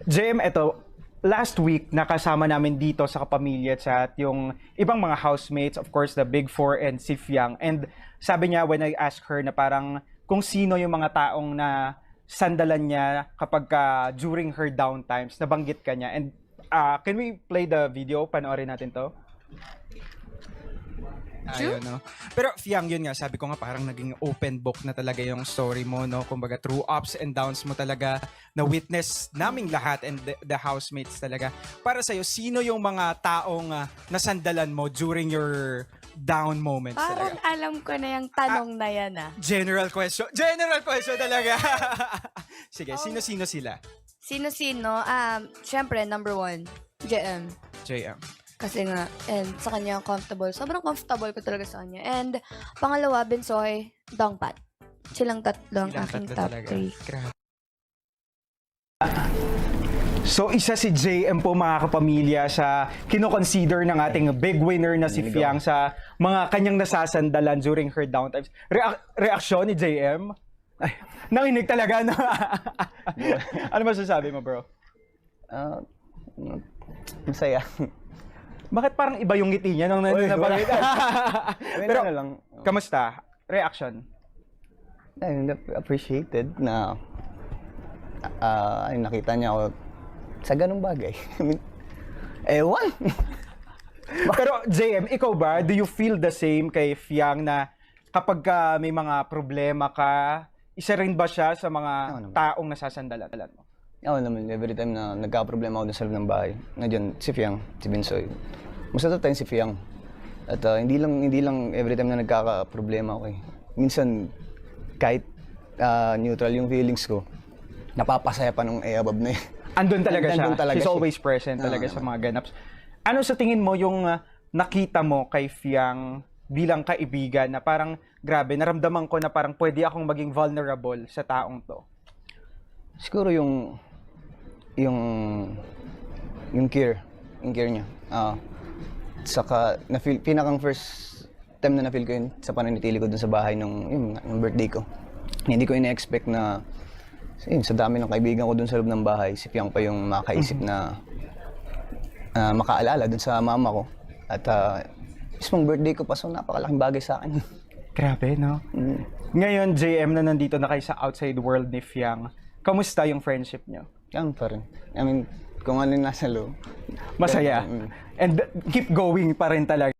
JM, eto, last week nakasama namin dito sa Kapamilya Chat yung ibang mga housemates, of course, the Big Four and si Fiang. And sabi niya when I asked her na parang kung sino yung mga taong na sandalan niya kapag during her downtimes, nabanggit ka niya. And can we play the video? Panoorin natin to. Ayun, no? Pero Fiang, yun nga, sabi ko nga parang naging open book na talaga yung story mo, no? Kumbaga, through ups and downs mo talaga na witness naming lahat and the housemates talaga. Para sa'yo, sino yung mga taong nasandalan mo during your down moments Parang talaga? alam ko na yung tanong na yan General question. General question talaga. Sige, sino-sino sila? Sino-sino? Syempre, number one, JM. JM. Kasi nga, and sa kanya comfortable. Sobrang comfortable ko talaga sa kanya. And pangalawa, Bensoy, Dongpat. Silang tatlo ang aking top 3. Grabe. So, isa si JM po, mga kapamilya, sa kinoconsider ng ating big winner na si Fiang sa mga kanyang nasasandalan during her downtimes. Reaksyon ni JM? Ay, nanginig talaga na. Ano masasabi mo, bro? Masaya. Bakit parang iba yung ngiti niya nung nandun na pala? Pero, na lang. kamusta? Reaction? Appreciated na ay nakita niya ako sa ganung bagay. I mean, ewan. Pero JM, ikaw ba, do you feel the same kay Fiang na kapag may mga problema ka, isa rin ba siya sa mga taong nasasandalan mo? Ako naman, every time na nagka-problema ako sa loob ng bahay, nandiyan si Fiang, si Binsoy. Most of the time si Fiang. At hindi lang every time na nagkaka-problema ako eh. Minsan, kahit neutral yung feelings ko, napapasaya pa nung above na eh. Andun talaga siya. Andun talaga She's siya. always present talaga sa mga ganaps. Ano sa tingin mo yung nakita mo kay Fiang bilang kaibigan na parang, grabe, naramdaman ko na parang pwede akong maging vulnerable sa taong to? Siguro yung care niya. Saka pinakang first time na na-feel ko yun sa pananatili ko dun sa bahay nung birthday ko. Hindi ko ina-expect na sa dami ng kaibigan ko dun sa loob ng bahay, si Fiang pa yung makaisip na makaalala dun sa mama ko. At mismong birthday ko pa, so napakalaking bagay sa akin. Grabe, no? Ngayon, JM, na nandito na kayo sa outside world ni Fiang, kamusta yung friendship nyo? Yan pa rin. I mean, kung ano yung nasa loob. Masaya. Pero, And keep going pa rin talaga.